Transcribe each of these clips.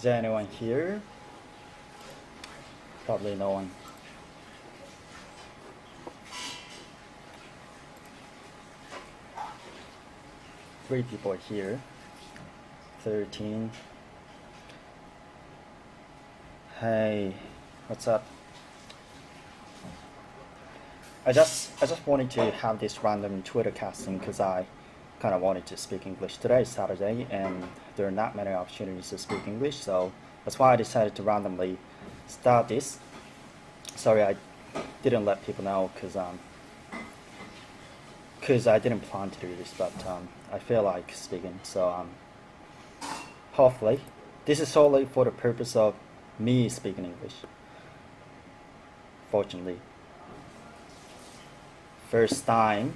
Is there anyone here? Probably no one. Three people here. 13. Hey, what's up? I just wanted to have this random Twitter casting because I kind of wanted to speak English. Today is Saturday and there are not many opportunities to speak English, so that's why I decided to randomly start this. Sorry, I didn't let people know because I didn't plan to do this, but I feel like speaking, so hopefully this is solely for the purpose of me speaking English. Fortunately, first time.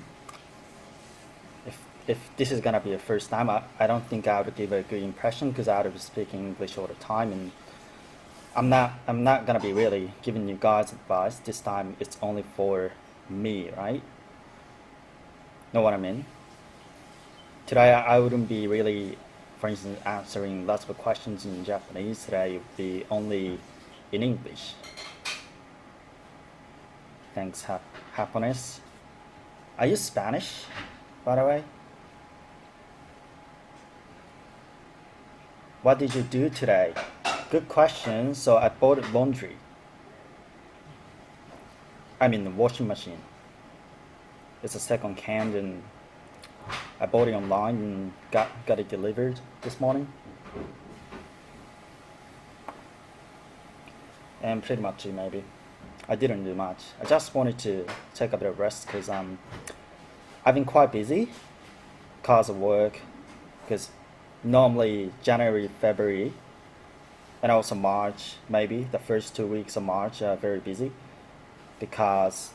If this is gonna be a first time, I don't think I would give a good impression because I would be speaking English all the time, and I'm not gonna be really giving you guys advice. This time it's only for me, right? Know what I mean? Today I wouldn't be really, for instance, answering lots of questions in Japanese. Today it would be only in English. Thanks, happiness. Are you Spanish, by the way? What did you do today? Good question. So I bought laundry. I mean the washing machine. It's a second hand and I bought it online and got it delivered this morning. And pretty much it maybe. I didn't do much. I just wanted to take a bit of rest because I've been quite busy because of work, because normally January, February, and also March, maybe the first 2 weeks of March are very busy because,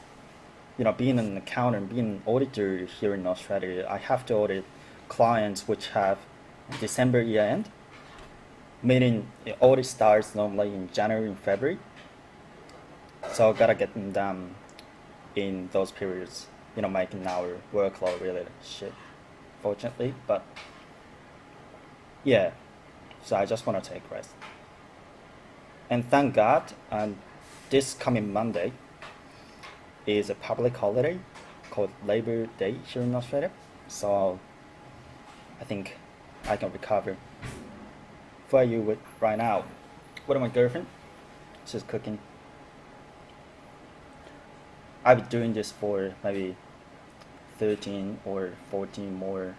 you know, being an accountant, being an auditor here in Australia, I have to audit clients which have December year end, meaning the audit starts normally in January and February. So I gotta get them done in those periods, you know, making our workload really shit, fortunately. But yeah, so I just want to take rest. And thank God, this coming Monday is a public holiday called Labor Day here in Australia. So I think I can recover. For you with right now, with my girlfriend, she's cooking. I've been doing this for maybe 13 or 14 more.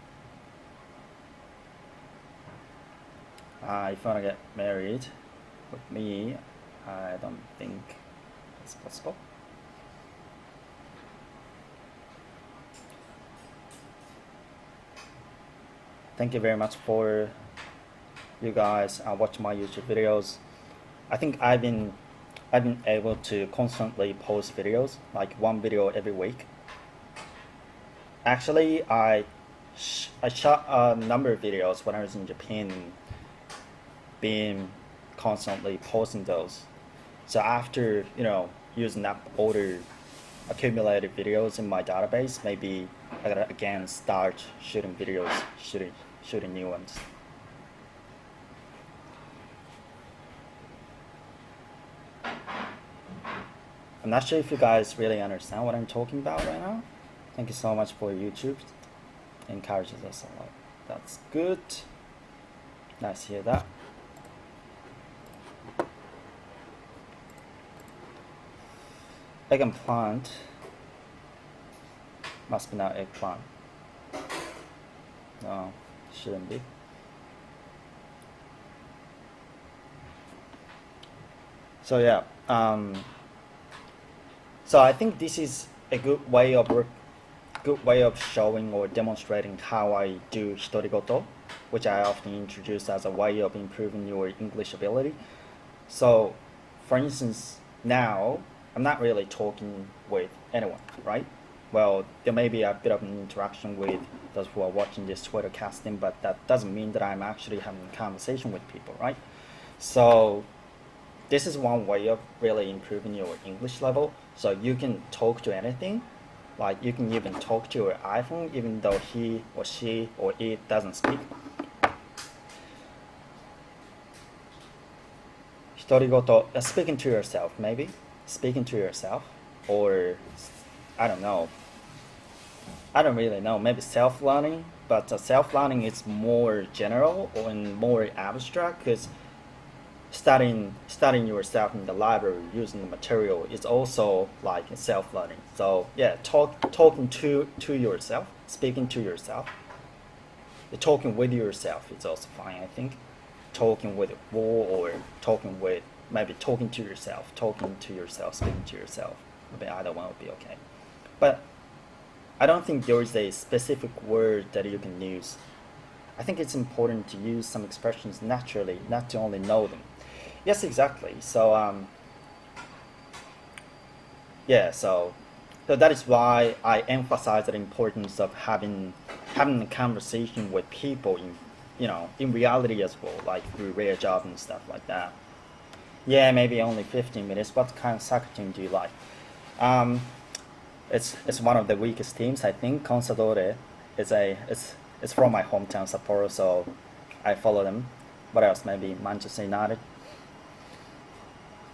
If I want to get married with me, I don't think it's possible. Thank you very much for you guys watching my YouTube videos. I think I've been able to constantly post videos, like one video every week. Actually, I shot a number of videos when I was in Japan, been constantly posting those. So after, you know, using up older accumulated videos in my database, maybe I gotta again start shooting videos, shooting new ones. I'm not sure if you guys really understand what I'm talking about right now. Thank you so much for YouTube. It encourages us a lot. That's good. Nice to hear that. Eggplant. Must be not eggplant. No, shouldn't be. So yeah, so I think this is a good way of showing or demonstrating how I do hitorigoto, which I often introduce as a way of improving your English ability. So, for instance, now I'm not really talking with anyone, right? Well, there may be a bit of an interaction with those who are watching this Twitter casting, but that doesn't mean that I'm actually having a conversation with people, right? So this is one way of really improving your English level. So you can talk to anything, like you can even talk to your iPhone even though he or she or it doesn't speak. 独り言, speaking to yourself, maybe speaking to yourself, or I don't know. I don't really know. Maybe self-learning, but self-learning is more general and more abstract because studying yourself in the library using the material is also like self-learning. So yeah, talking to yourself, speaking to yourself. Talking with yourself is also fine, I think. Talking with a wall or talking to yourself, speaking to yourself. Maybe either one would be okay. But I don't think there is a specific word that you can use. I think it's important to use some expressions naturally, not to only know them. Yes, exactly. So so that is why I emphasize the importance of having a conversation with people in reality as well, like through rare job and stuff like that. Yeah, maybe only 15 minutes. What kind of soccer team do you like? It's one of the weakest teams, I think. Consadole it's from my hometown, Sapporo, so I follow them. What else? Maybe Manchester United.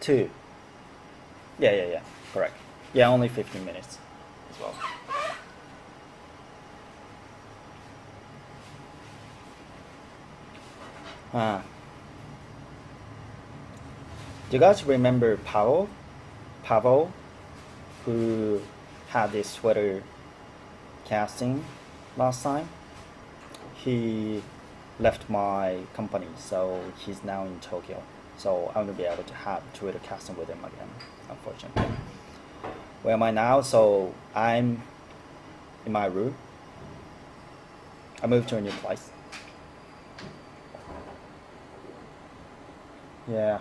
2. Yeah, correct. Yeah, only 15 minutes as well. Do you guys remember Pavel, who had this sweater casting last time? He left my company, so he's now in Tokyo. So I won't be able to have Twitter casting with him again, unfortunately. Where am I now? So I'm in my room. I moved to a new place. Yeah.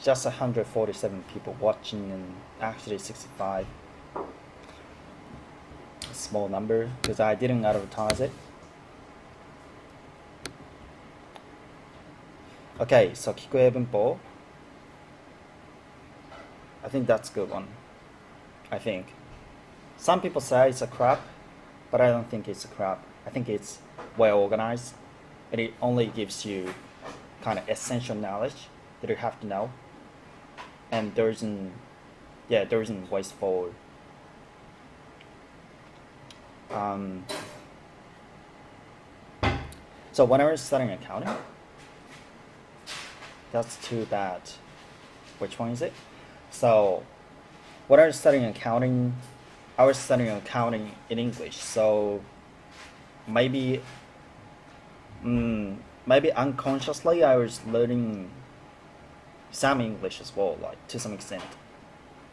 Just 147 people watching and actually 65. A small number because I didn't advertise it. Okay, so Kikuei Bunpo. I think that's a good one. I think. Some people say it's a crap, but I don't think it's a crap. I think it's well organized and it only gives you kind of essential knowledge that you have to know. And there isn't wasteful. So when I was studying accounting, that's too bad. Which one is it? So when I was studying accounting, I was studying accounting in English. So maybe unconsciously I was learning some English as well, like to some extent.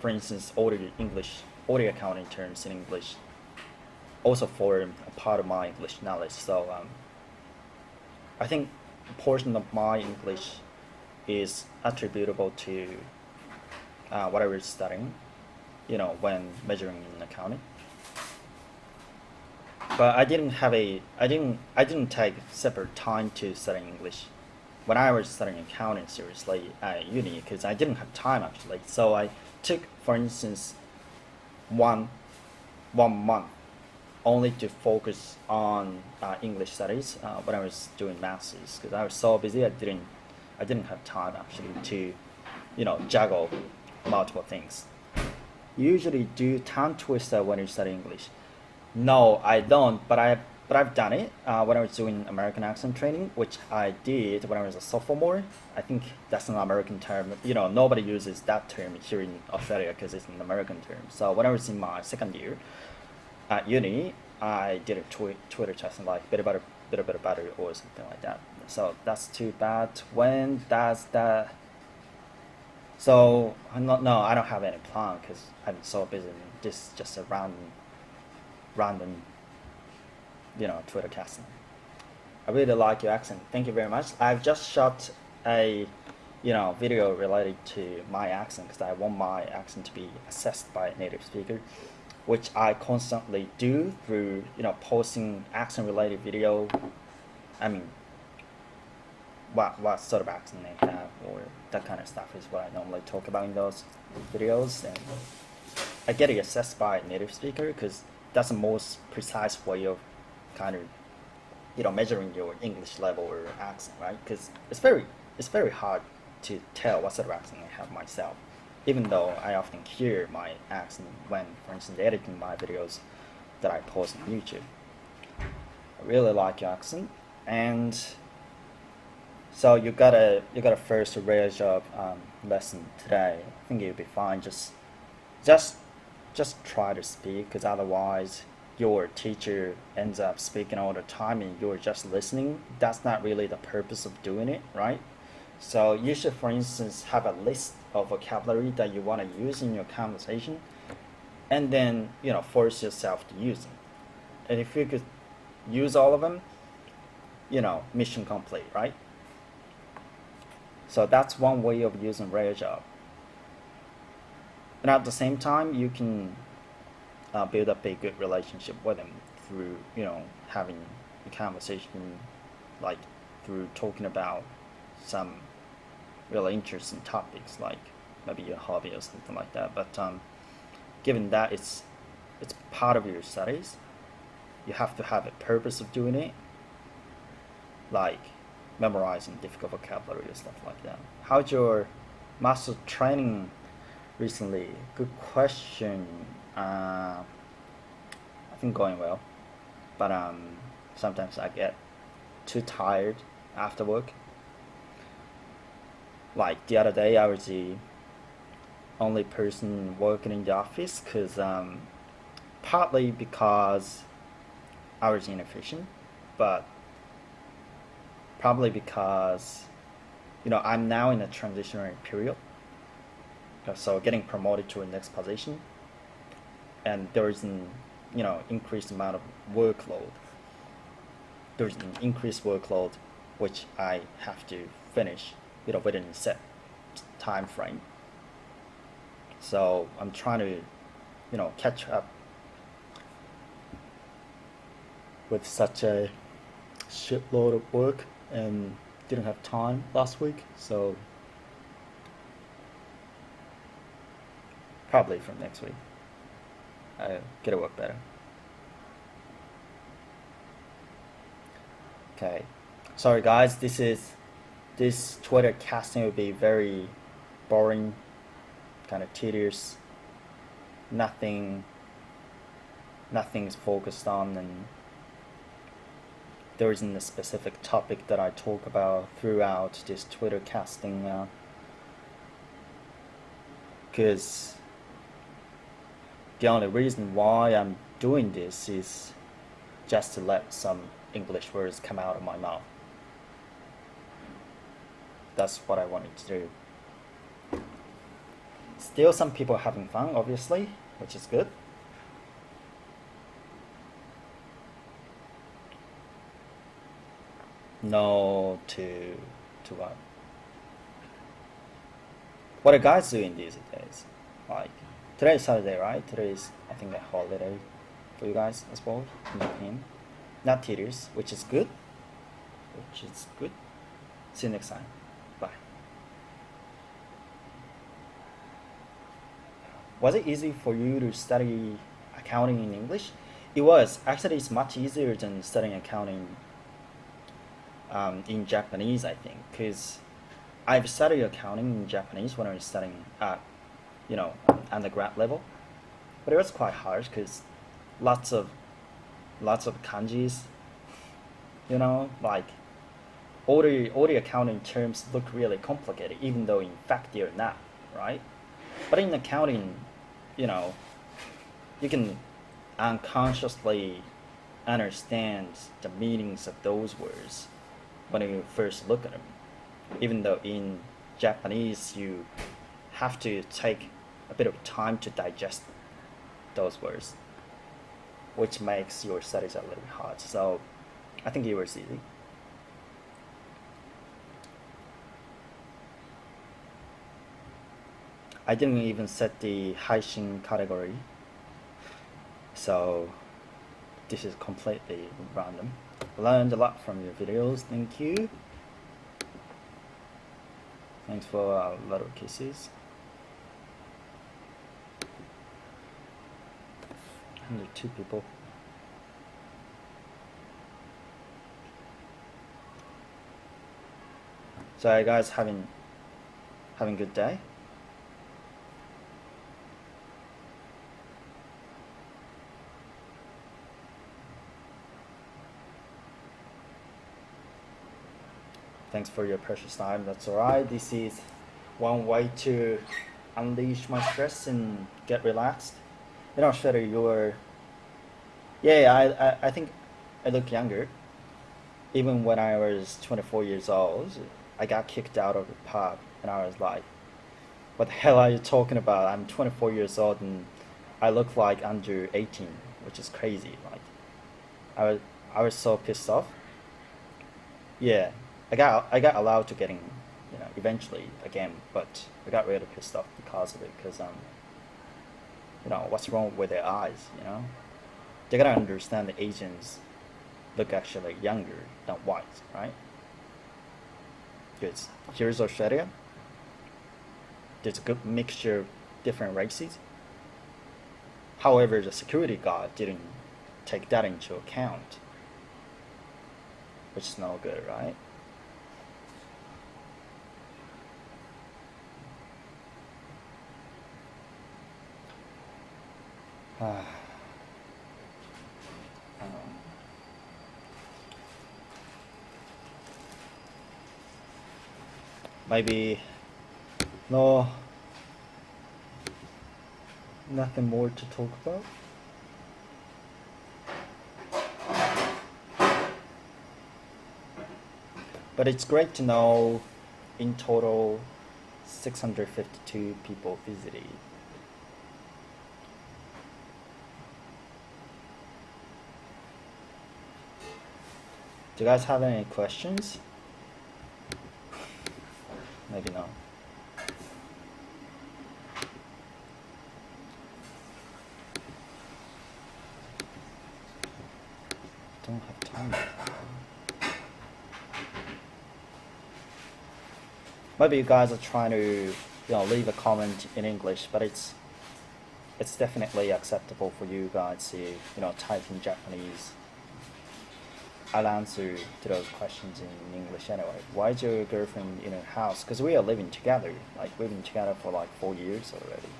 For instance, audio accounting terms in English also form a part of my English knowledge. So I think a portion of my English is attributable to what I was studying, when measuring in accounting. But I didn't take separate time to study English when I was studying accounting seriously at uni, because I didn't have time actually. So I took, for instance, one month only to focus on English studies when I was doing masters, because I was so busy I didn't have time actually to juggle multiple things. You usually do tongue twister when you study English. No, I don't, but I've done it when I was doing American accent training, which I did when I was a sophomore. I think that's an American term. Nobody uses that term here in Australia because it's an American term. So when I was in my second year at uni, I did a Twitter testing like bit about or something like that. So that's too bad. When does that? So I don't have any plan because I'm so busy. This is just a random Twitter casting. I really like your accent. Thank you very much. I've just shot a video related to my accent because I want my accent to be assessed by a native speaker, which I constantly do through posting accent related video. I mean, what sort of accent they have or that kind of stuff is what I normally talk about in those videos, and I get it assessed by a native speaker because that's the most precise way of kind of measuring your English level or accent, right? Because it's very hard to tell what sort of accent I have myself, even though I often hear my accent when, for instance, editing my videos that I post on YouTube. I really like your accent, and so you got a first rare job lesson today. I think you'll be fine. Just try to speak, because otherwise your teacher ends up speaking all the time and you're just listening. That's not really the purpose of doing it, right? So you should, for instance, have a list of vocabulary that you want to use in your conversation, and then, you know, force yourself to use them. And if you could use all of them, you know, mission complete, right? So that's one way of using rare job. And at the same time, you can build up a good relationship with them through, you know, having a conversation, like through talking about some really interesting topics, like maybe your hobby or something like that. But given that it's part of your studies, you have to have a purpose of doing it, like memorizing difficult vocabulary or stuff like that. How's your master training recently? Good question. I think going well, but sometimes I get too tired after work. Like the other day, I was the only person working in the office, because partly because I was inefficient, but probably because, you know, I'm now in a transitionary period, so getting promoted to a next position, and there is an, you know, increased amount of workload. There's an increased workload which I have to finish, you know, within a set time frame. So I'm trying to, you know, catch up with such a shitload of work, and didn't have time last week, so probably from next week I'll get to work better. Okay, sorry guys, this Twitter casting will be very boring, kind of tedious. Nothing's focused on, and there isn't a specific topic that I talk about throughout this Twitter casting, because the only reason why I'm doing this is just to let some English words come out of my mouth. That's what I wanted to do. Still some people having fun, obviously, which is good. No to what? What are guys doing these days? Like, today is Saturday, right? Today is, I think, a holiday for you guys as well, in Japan. Not tedious, which is good. See you next time. Bye. Was it easy for you to study accounting in English? It was. Actually, it's much easier than studying accounting in Japanese, I think, because I've studied accounting in Japanese when I was studying at, you know, undergrad level, but it was quite hard because lots of kanjis, you know, like all the accounting terms look really complicated, even though in fact they're not, right? But in accounting, you know, you can unconsciously understand the meanings of those words when you first look at them, even though in Japanese you have to take a bit of time to digest those words, which makes your studies a little hard. So I think it was easy. I didn't even set the Haishin category, so this is completely random. Learned a lot from your videos, thank you. Thanks for a lot of kisses. 102 people. Sorry guys, having Having a good day? Thanks for your precious time. That's alright. This is one way to unleash my stress and get relaxed. You know, Shredder, you're... Yeah, I think I look younger. Even when I was 24 years old, I got kicked out of the pub, and I was like, what the hell are you talking about? I'm 24 years old and I look like under 18, which is crazy. Like, I was so pissed off. Yeah, I got allowed to get in, you know, eventually again, but I got really pissed off because of it, because you know, what's wrong with their eyes, you know? They gotta understand the Asians look actually younger than whites, right? Because here's Australia. There's a good mixture of different races. However, the security guard didn't take that into account, which is no good, right? Maybe no, nothing more to talk about. But it's great to know in total 652 people visited. Do you guys have any questions? Maybe not. Don't have time. Maybe you guys are trying to, you know, leave a comment in English, but it's definitely acceptable for you guys to, you know, type in Japanese. I'll answer to those questions in English anyway. Why is your girlfriend in her house? Because we are living together. Like, we've been together for like 4 years already.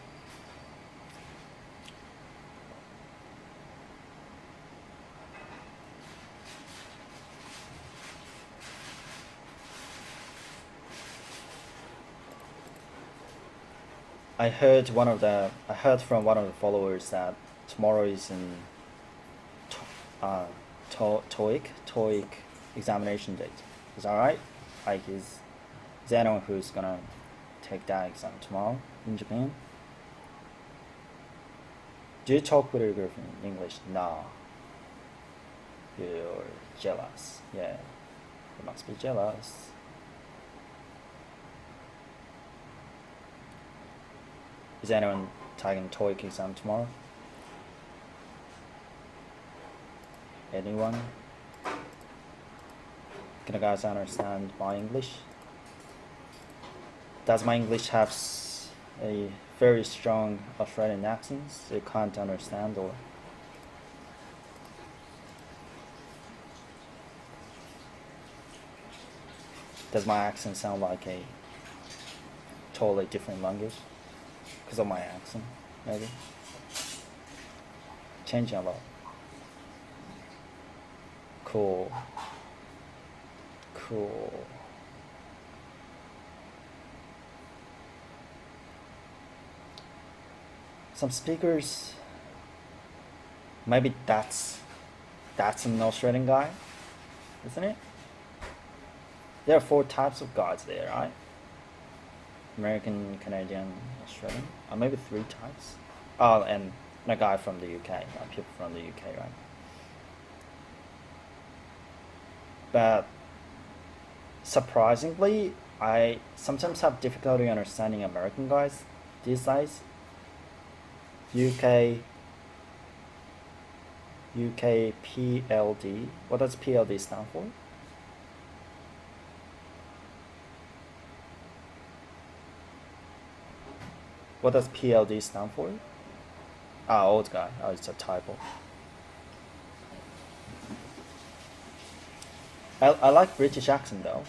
I heard from one of the followers that tomorrow is in TOEIC examination date. Is that right? Like, is there anyone who's gonna take that exam tomorrow in Japan? Do you talk with your girlfriend in English? No. You're jealous. Yeah, you must be jealous. Is anyone taking TOEIC exam tomorrow? Anyone? Can you guys understand my English? Does my English have a very strong Australian accent so you can't understand, or? Does my accent sound like a totally different language? Because of my accent, maybe? Changing a lot. Cool. Cool. Some speakers, maybe that's an Australian guy, isn't it? There are 4 types of guys there, right? American, Canadian, Australian, or maybe 3 types. Oh, and a guy from the UK, people from the UK, right? But surprisingly, I sometimes have difficulty understanding American guys these days. UK PLD. What does PLD stand for? What does PLD stand for? Ah, old guy. Oh, it's a typo. I like British accent though.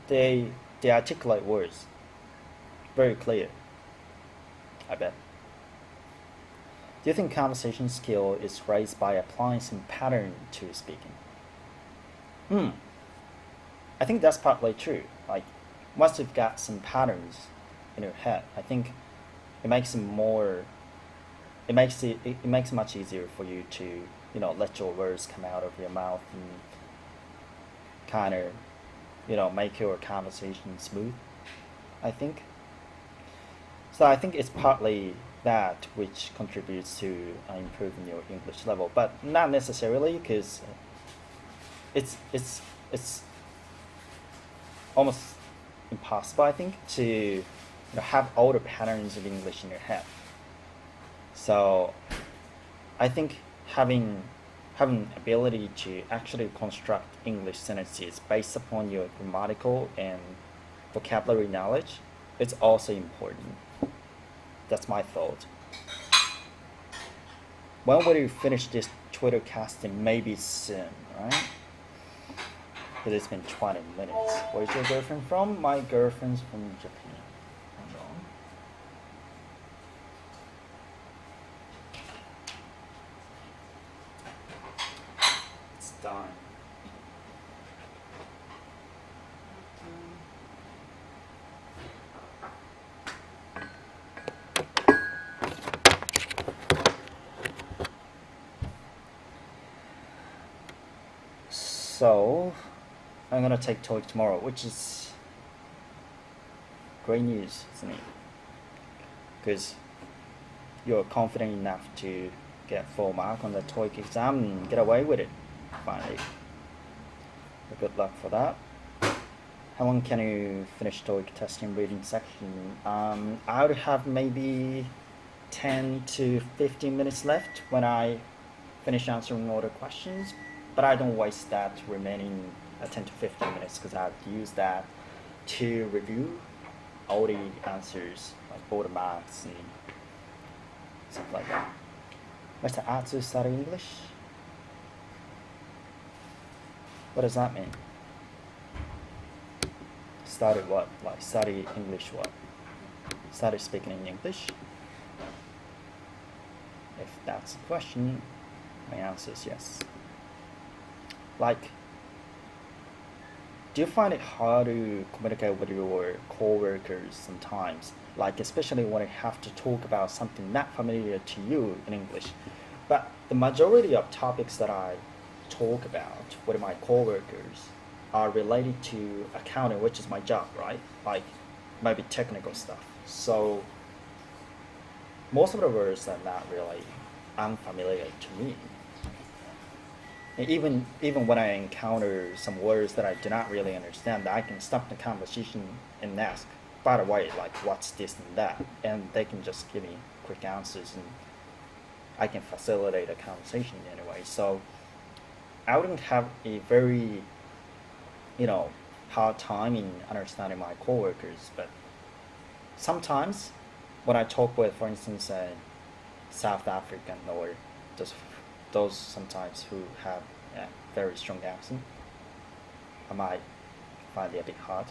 They articulate words. very clear, I bet. Do you think conversation skill is raised by applying some pattern to speaking? I think that's partly true. Like, once you've got some patterns in your head, I think it makes it much easier for you to, let your words come out of your mouth and kind of, make your conversation smooth, I think. So I think it's partly that which contributes to improving your English level, but not necessarily, because it's almost impossible, I think, to have all the patterns of English in your head. So I think having ability to actually construct English sentences based upon your grammatical and vocabulary knowledge is also important. That's my thought. When will you finish this Twitter casting? Maybe soon, right? Because it's been 20 minutes. Where's your girlfriend from? My girlfriend's from Japan. Hold on. It's done. So, I'm gonna take TOEIC tomorrow, which is great news, isn't it? Because you're confident enough to get full mark on the TOEIC exam and get away with it, finally. But good luck for that. How long can you finish TOEIC testing reading section? I would have maybe 10 to 15 minutes left when I finish answering all the questions. But I don't waste that remaining 10 to 15 minutes, because I have to use that to review all the answers, like all the marks and stuff like that. Mr. Atsu study English? What does that mean? Study what? Like study English what? Study speaking in English? If that's the question, my answer is yes. Like, do you find it hard to communicate with your co-workers sometimes? Like, especially when you have to talk about something not familiar to you in English. But the majority of topics that I talk about with my co-workers are related to accounting, which is my job, right? Like, maybe technical stuff. So, most of the words are not really unfamiliar to me. Even when I encounter some words that I do not really understand, I can stop the conversation and ask, by the way, like, what's this and that? And they can just give me quick answers, and I can facilitate a conversation anyway. So I wouldn't have a very, hard time in understanding my coworkers. But sometimes when I talk with, for instance, South African or just those sometimes who have a very strong accent, I might find it a bit hard.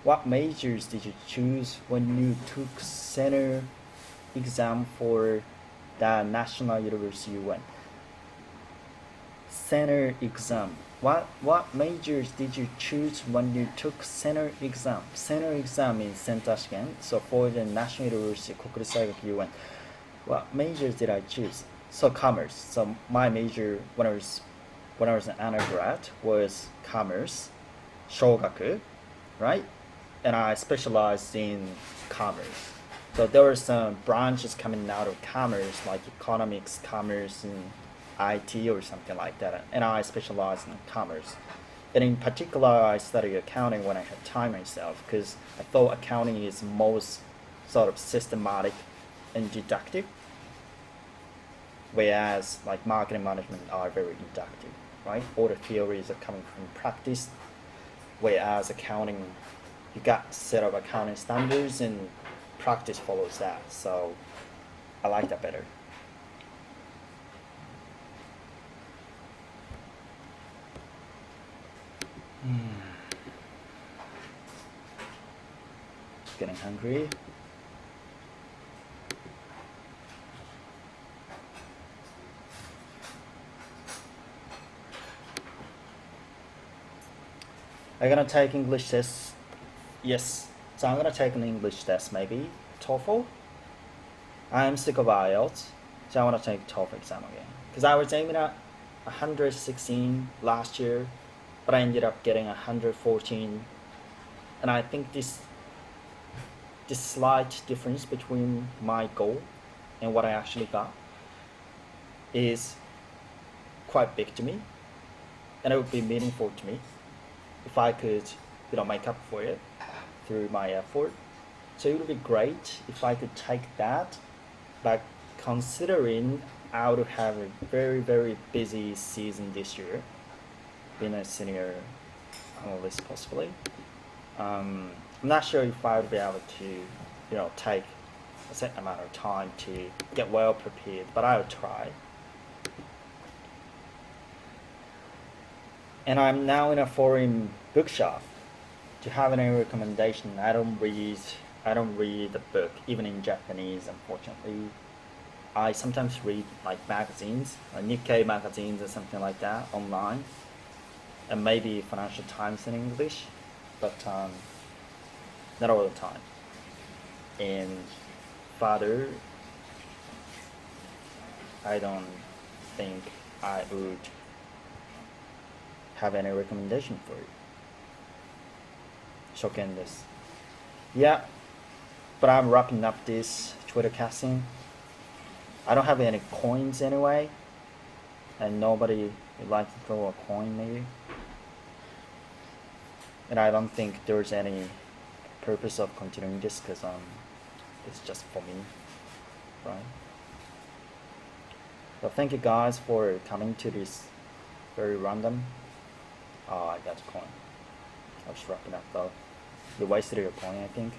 What majors did you choose when you took center exam for the national university you went? Center exam. What majors did you choose when you took center exam? Center exam means center試験. So for the national university, 国立大学 you went. What majors did I choose? So commerce. So my major when I was an undergrad was commerce, shogaku, right? And I specialized in commerce. So there were some branches coming out of commerce, like economics, commerce, and IT or something like that. And I specialized in commerce. And in particular, I studied accounting when I had time myself, because I thought accounting is most sort of systematic and deductive, whereas like marketing management are very inductive, right? All the theories are coming from practice, whereas accounting, you got a set of accounting standards and practice follows that. So I like that better. Getting hungry. I'm gonna take English test. Yes. So I'm gonna take an English test, maybe TOEFL. I'm sick of IELTS, so I wanna take TOEFL exam again. Because I was aiming at 116 last year, but I ended up getting 114. And I think this slight difference between my goal and what I actually got is quite big to me, and it would be meaningful to me if I could, make up for it through my effort. So it would be great if I could take that, but considering I would have a very, very busy season this year, being a senior analyst possibly. I'm not sure if I would be able to, take a certain amount of time to get well prepared, but I would try. And I'm now in a foreign bookshop. Do you have any recommendation? I don't read the book, even in Japanese, unfortunately. I sometimes read magazines, Nikkei magazines or something like that online, and maybe Financial Times in English, but not all the time. And further, I don't think I would have any recommendation for you. 初見です。Yeah, but I'm wrapping up this Twitter casting. I don't have any coins anyway, and nobody would like to throw a coin maybe. And I don't think there's any purpose of continuing this because it's just for me, right? So thank you guys for coming to this very random. I got a coin. I was wrapping up though. You wasted your coin, I think.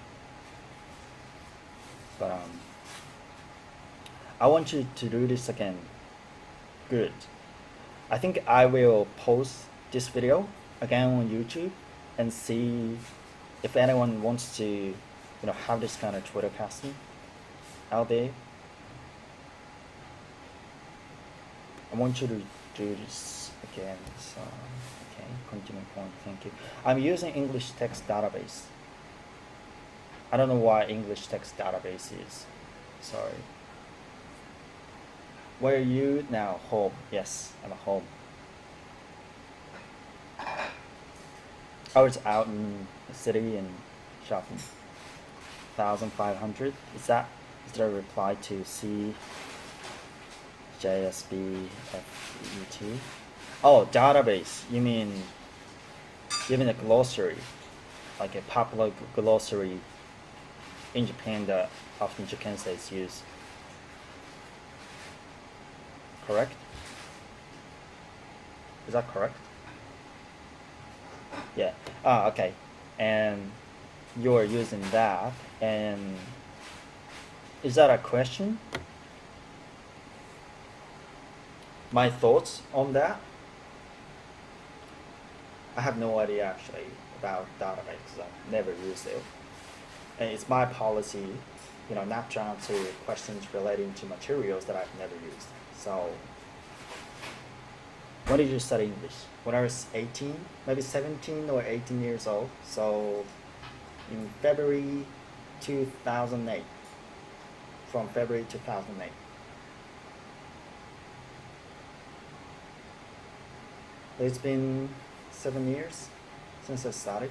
But I want you to do this again. Good. I think I will post this video again on YouTube and see if anyone wants to, have this kind of Twitter casting out there. I want you to do this again. So, okay, continue point. Thank you. I'm using English text database. I don't know why English text database is. Sorry. Where are you now? Home. Yes, I'm at home. I was out in the city and shopping. 1,500. Is there a reply to CJSBFET? Oh, database. You mean a glossary, like a popular glossary in Japan that often Japansei's use. Correct? Is that correct? Yeah. Okay. And you're using that, and is that a question? My thoughts on that? I have no idea actually about database. I've never used it. And it's my policy, not to answer questions relating to materials that I've never used. So, when did you study English? When I was 18, maybe 17 or 18 years old. So, in February 2008. From February 2008. It's been 7 years since I started.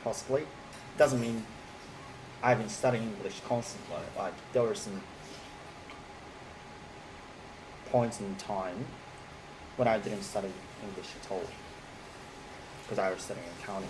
Possibly. Doesn't mean I've been studying English constantly. Like, there were some points in time when I didn't study English at all because I was studying accounting.